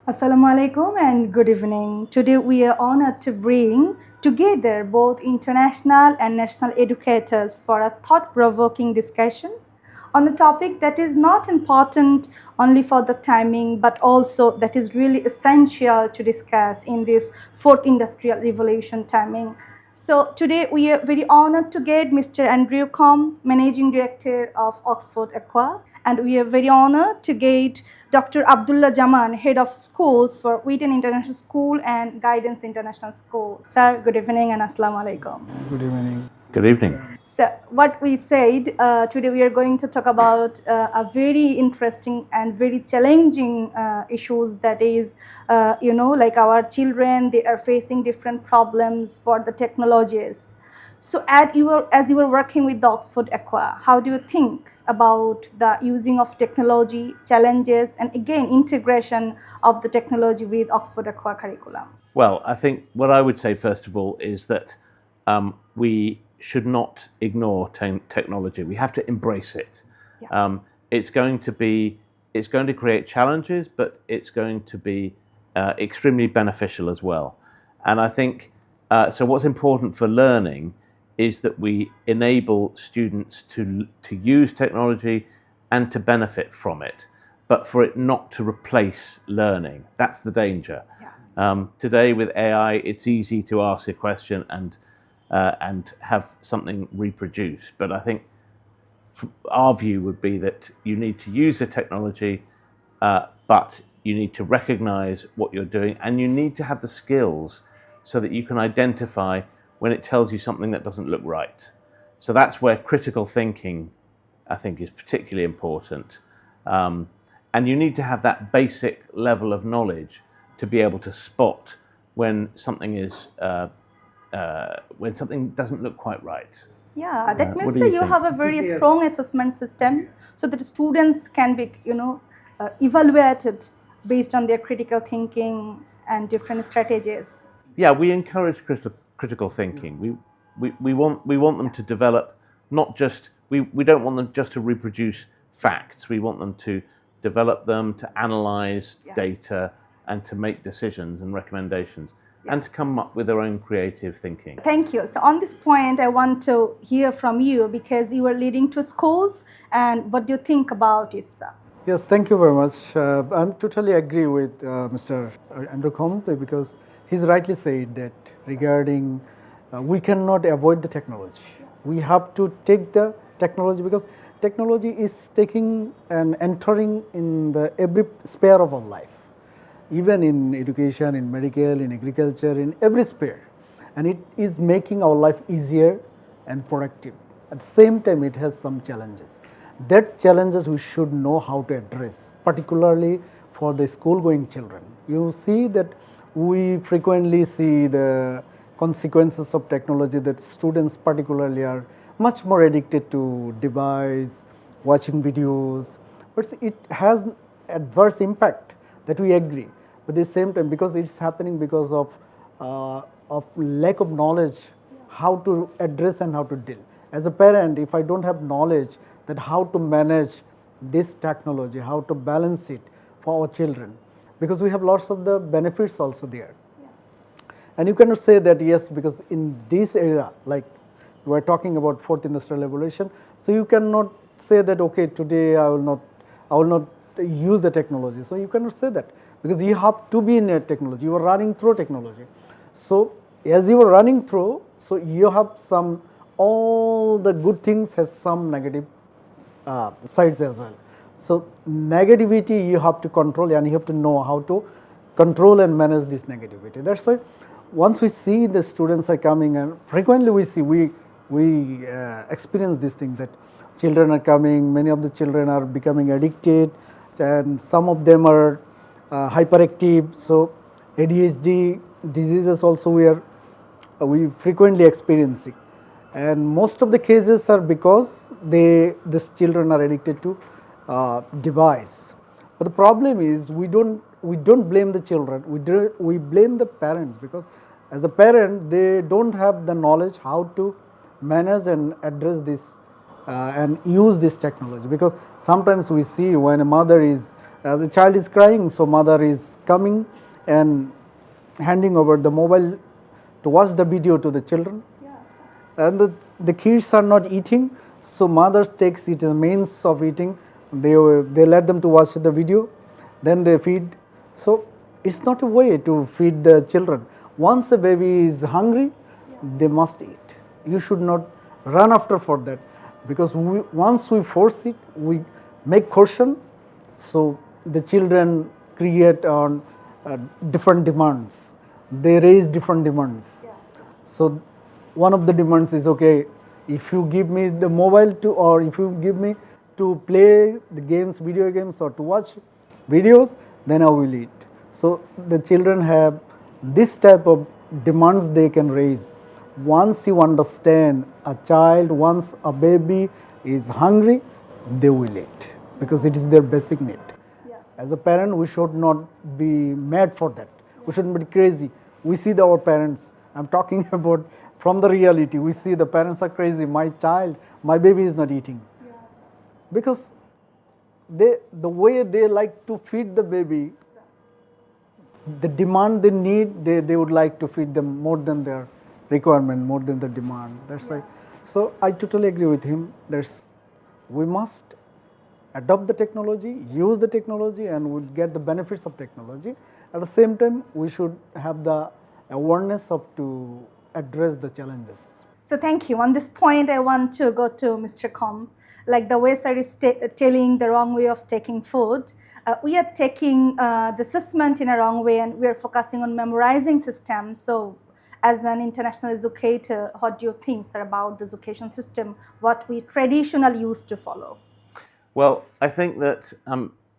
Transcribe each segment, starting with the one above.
Assalamu alaikum and good evening. Today we are honored to bring together both international and national educators for a thought-provoking discussion on a topic that is not important only for the timing but also that is really essential to discuss in this fourth industrial revolution timing. So today we are very honored to get Mr. Andrew Coombe, Managing Director of Oxford Aqua, and we are very honored to get Dr. Abdullah Jaman, Head of Schools for Wheaton International School and Guidance International School. Sir, good evening and Assalamu alaikum. Good evening. Good evening. So what we said, today we are going to talk about a very interesting and very challenging issues that is, like our children, they are facing different problems for the technologies. So as you were working with the Oxford Aqua, how do you think about the using of technology, challenges, and again, integration of the technology with Oxford Aqua curriculum? Well, I think what I would say first of all is that we should not ignore technology. We have to embrace it. Yeah. It's going to create challenges, but it's going to be extremely beneficial as well. And I think so. What's important for learning is that we enable students to use technology and to benefit from it, but for it not to replace learning. That's the danger. Yeah. Today with AI, it's easy to ask a question and have something reproduced. But I think our view would be that you need to use the technology, but you need to recognize what you're doing, and you need to have the skills so that you can identify when it tells you something that doesn't look right. So that's where critical thinking, I think, is particularly important. And you need to have that basic level of knowledge to be able to spot when something doesn't look quite right. Yeah, that means what do that you you think? have a very Yes. strong assessment system so that students can be, evaluated based on their critical thinking and different strategies. Yeah, we encourage critical thinking. We want them to develop, not just we don't want them just to reproduce facts. We want them to develop them, to analyze data, and to make decisions and recommendations, and to come up with their own creative thinking. Thank you. So on this point, I want to hear from you because you are leading to schools, and what do you think about it, sir? Yes, thank you very much. I totally agree with Mr. Andrew Coombe because he's rightly said that regarding we cannot avoid the technology. We have to take the technology because technology is taking and entering in the every sphere of our life, even in education, in medical, in agriculture, in every sphere, and it is making our life easier and productive. At the same time, it has some challenges. That challenges we should know how to address, particularly for the school-going children. You see that we frequently see the consequences of technology that students particularly are much more addicted to device, watching videos, but it has adverse impact, that we agree. But at the same time, because it's happening because of lack of knowledge how to address and how to deal. As a parent, if I don't have knowledge that how to manage this technology, how to balance it for our children, because we have lots of the benefits also there. Yes. And you cannot say that yes, because in this era, like we are talking about fourth industrial revolution, so you cannot say that okay, today I will not use the technology. So you cannot say that because you have to be in a technology. You are running through technology. So as you are running through, so you have some, all the good things has some negative sides as well. So negativity you have to control, and you have to know how to control and manage this negativity. That's why once we see the students are coming, and frequently we see we experience this thing that children are coming, many of the children are becoming addicted, and some of them are hyperactive. So ADHD diseases also we frequently experiencing, and most of the cases are because these children are addicted to device. But the problem is we don't blame the children, we blame the parents, because as a parent they don't have the knowledge how to manage and address this and use this technology. Because sometimes we see when a mother is The child is crying, so mother is coming and handing over the mobile to watch the video to the children. And the kids are not eating, so mothers takes it as a means of eating. They let them to watch the video, then they feed. So it's not a way to feed the children. Once a baby is hungry, they must eat. You should not run after for that, because once we force it, we make coercion. So the children create on different demands. They raise different demands. So one of the demands is, okay, if you give me the mobile to, or if you give me to play the games, video games, or to watch videos, then I will eat. So the children have this type of demands they can raise. Once you understand a child, once a baby is hungry, they will eat, because it is their basic need. As a parent, we should not be mad for that. We shouldn't be crazy. We see our parents, I'm talking about from the reality, we see the parents are crazy. My child, my baby is not eating. Because the way they like to feed the baby, the demand they need, they would like to feed them more than their requirement, more than the demand. That's why. So I totally agree with him. We must adopt the technology, use the technology, and we'll get the benefits of technology. At the same time, we should have the awareness of to address the challenges. So thank you. On this point, I want to go to Mr. Coombe. Like the way sir is telling the wrong way of taking food, we are taking the assessment in a wrong way, and we are focusing on memorizing systems. So as an international educator, what do you think, sir, about the education system, what we traditionally used to follow? Well, I think that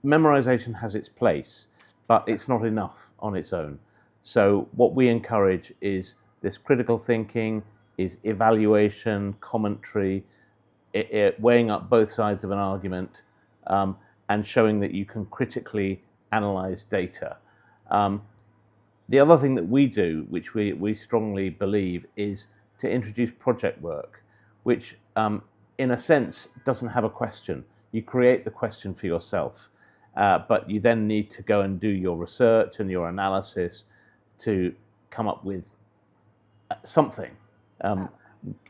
memorization has its place, but it's not enough on its own. So what we encourage is this critical thinking, is evaluation, commentary, weighing up both sides of an argument, and showing that you can critically analyze data. The other thing that we do, which we strongly believe, is to introduce project work, which in a sense doesn't have a question. You create the question for yourself, but you then need to go and do your research and your analysis to come up with something.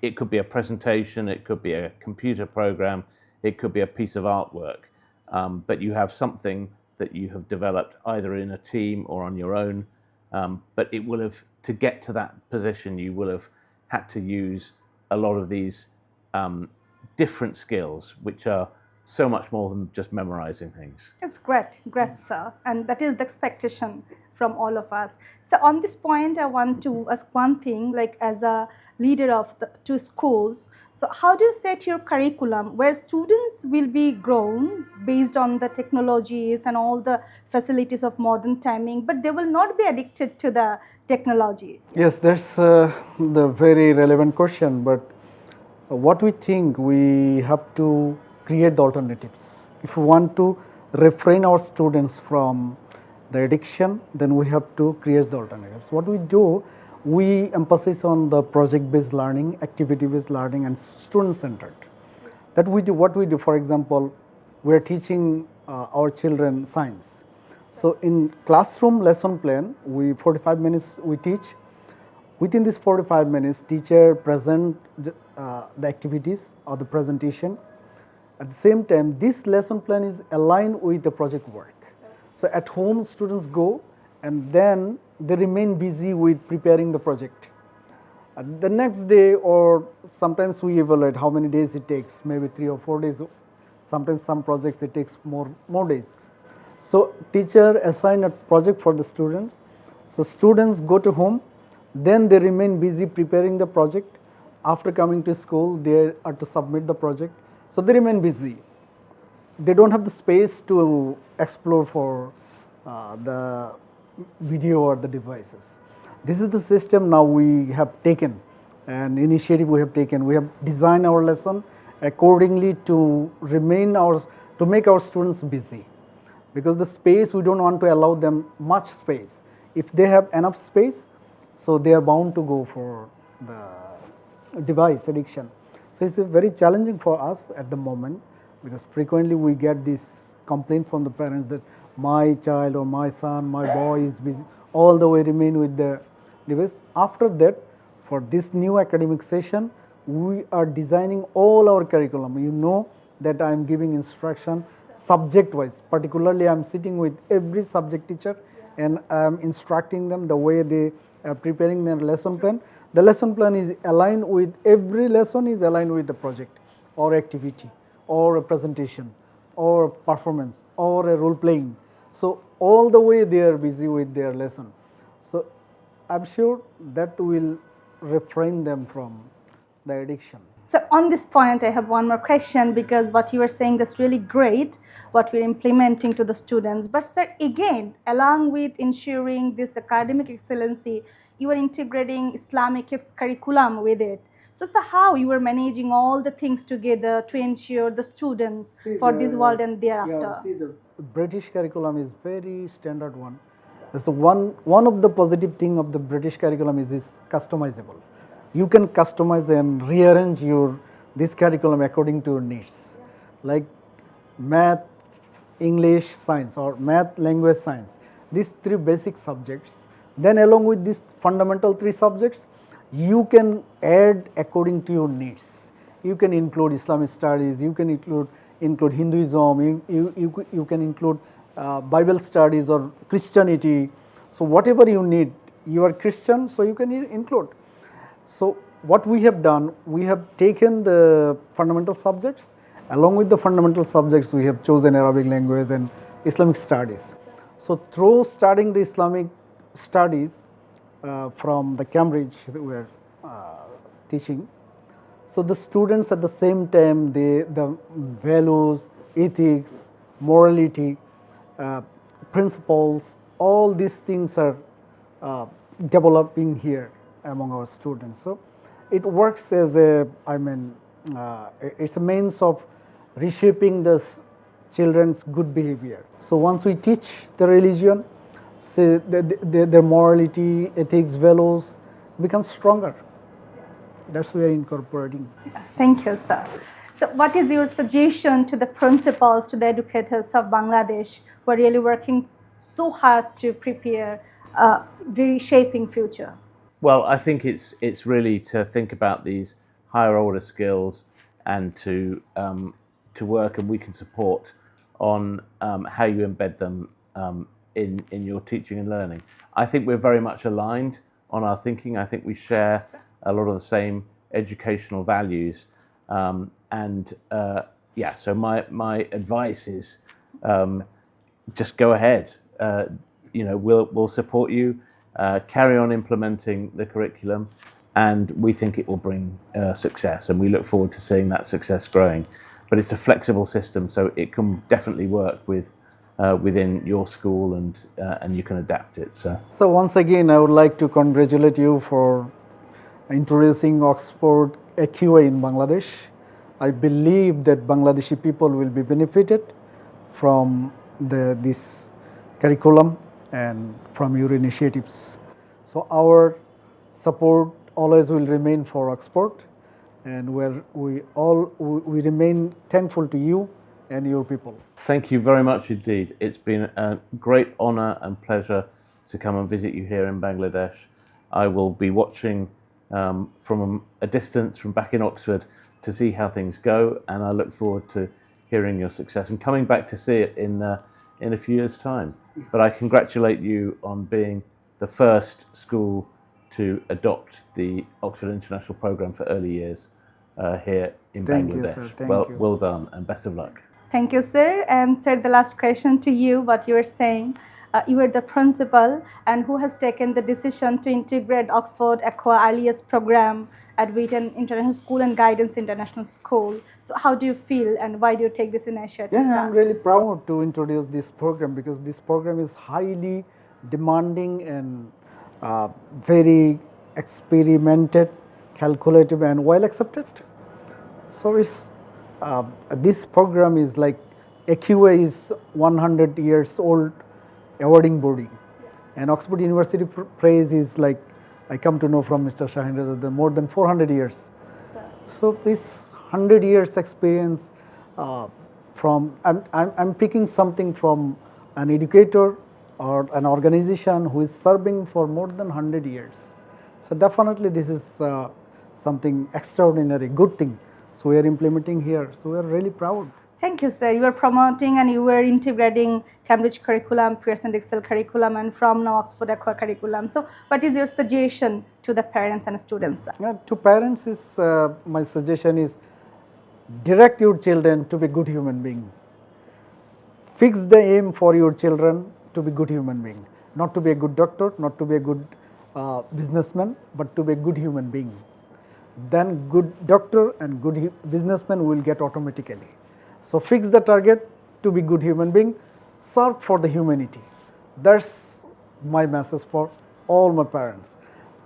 It could be a presentation, it could be a computer program, it could be a piece of artwork, but you have something that you have developed either in a team or on your own, but it will have, to get to that position, you will have had to use a lot of these different skills, which are so much more than just memorizing things. It's great, sir. And that is the expectation from all of us. So on this point, I want to ask one thing, like as a leader of the two schools, so how do you set your curriculum where students will be grown based on the technologies and all the facilities of modern timing, but they will not be addicted to the technology? Yes, that's the very relevant question, but what we think, we have to create the alternatives. If we want to refrain our students from the addiction, then we have to create the alternatives. What we do, we emphasize on the project-based learning, activity-based learning, and student-centered. That we do. What we do, for example, we are teaching our children science. So in classroom lesson plan, 45 minutes we teach. Within this 45 minutes, teacher present the activities or the presentation. At the same time, this lesson plan is aligned with the project work. So at home, students go and then they remain busy with preparing the project. The next day, or sometimes we evaluate how many days it takes, maybe 3 or 4 days. Sometimes some projects it takes more days. So teacher assign a project for the students. So students go to home, then they remain busy preparing the project. After coming to school, they are to submit the project. So they remain busy. They don't have the space to explore for the video or the devices. This is the system now we have taken, an initiative we have taken. We have designed our lesson accordingly to make our students busy. Because the space, we don't want to allow them much space. If they have enough space, so they are bound to go for the device addiction. So it's very challenging for us at the moment, because frequently we get this complaint from the parents that my child or my son, my boy is busy, all the way remain with the device. After that, for this new academic session, we are designing all our curriculum. You know that I am giving instruction subject wise. Particularly, I am sitting with every subject teacher and I am instructing them the way they are preparing their lesson plan. The lesson plan is aligned with every lesson is aligned with the project or activity or a presentation or performance or a role playing. So all the way they are busy with their lesson. So I'm sure that will refrain them from the addiction. So on this point, I have one more question, because what you are saying, that's really great, what we're implementing to the students. But sir, again, along with ensuring this academic excellency, you are integrating Islamic curriculum with it. So how you are managing all the things together to ensure the students for this world and thereafter? Yeah, see, the British curriculum is very standard one. So one of the positive thing of the British curriculum is customizable. You can customize and rearrange this curriculum according to your needs, like math, English, science, or math, language, science. These three basic subjects. Then along with these fundamental three subjects, you can add according to your needs. You can include Islamic studies, you can include Hinduism, you can include Bible studies or Christianity. So whatever you need, you are Christian, so you can include. So what we have done, we have taken the fundamental subjects. Along with the fundamental subjects, we have chosen Arabic language and Islamic studies. So through studying the Islamic studies from the Cambridge that we are teaching, so the students at the same time, the values, ethics, morality, principles, all these things are developing here among our students. So it works as it's a means of reshaping the children's good behavior. So once we teach the religion, say their morality, ethics, values become stronger. That's why we are incorporating. Thank you, sir. So what is your suggestion to the principals, to the educators of Bangladesh who are really working so hard to prepare a very shaping future? Well, I think it's really to think about these higher order skills and to work, and we can support on how you embed them in your teaching and learning. I think we're very much aligned on our thinking. I think we share a lot of the same educational values, so my advice is just go ahead. We'll support you. Carry on implementing the curriculum, and we think it will bring success, and we look forward to seeing that success growing. But it's a flexible system, so it can definitely work within your school, and you can adapt it. So once again, I would like to congratulate you for introducing Oxford AQA in Bangladesh. I believe that Bangladeshi people will be benefited from this curriculum and from your initiatives. So our support always will remain for Oxford, and we remain thankful to you and your people. Thank you very much indeed. It's been a great honour and pleasure to come and visit you here in Bangladesh. I will be watching from a distance from back in Oxford to see how things go, and I look forward to hearing your success and coming back to see it in a few years' time. But I congratulate you on being the first school to adopt the Oxford International Programme for Early Years here in Bangladesh. Thank you, sir. Thank you. Well done, and best of luck. Thank you, sir. And sir, the last question to you, what you were saying. You are the principal and who has taken the decision to integrate Oxford Aqua Earliest program at Wheaton International School and Guidance International School. So how do you feel, and why do you take this initiative? Yes, I'm really proud to introduce this program, because this program is highly demanding and very experimented, calculative, and well accepted. So this program is like AQA is 100 years old awarding body, and Oxford University Praise is like, I come to know from Mr. Shahin Raza, more than 400 years. So this 100 years experience I'm picking something from an educator or an organization who is serving for more than 100 years. So definitely this is something extraordinary, good thing. So we are implementing here. So we are really proud. Thank you, sir. You are promoting and you were integrating Cambridge curriculum, Pearson Excel curriculum, and from now Oxford Aqua curriculum. So, what is your suggestion to the parents and students, sir? To parents, is my suggestion is direct your children to be good human being. Fix the aim for your children to be good human being, not to be a good doctor, not to be a good businessman, but to be a good human being. Then good doctor and good businessman will get automatically. So fix the target to be good human being, serve for the humanity. That's my message for all my parents.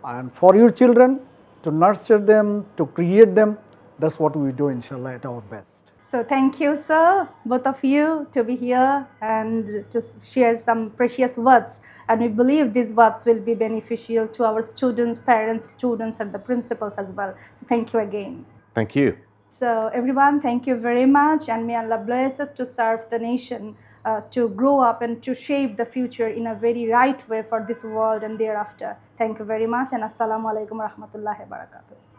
And for your children, to nurture them, to create them, that's what we do, inshallah, at our best. So thank you, sir, both of you, to be here and to share some precious words. And we believe these words will be beneficial to our students, parents, students, and the principals as well. So thank you again. Thank you. So everyone, thank you very much, and may Allah bless us to serve the nation, to grow up and to shape the future in a very right way for this world and thereafter. Thank you very much, and Assalamu alaikum wa rahmatullahi wa barakatuh.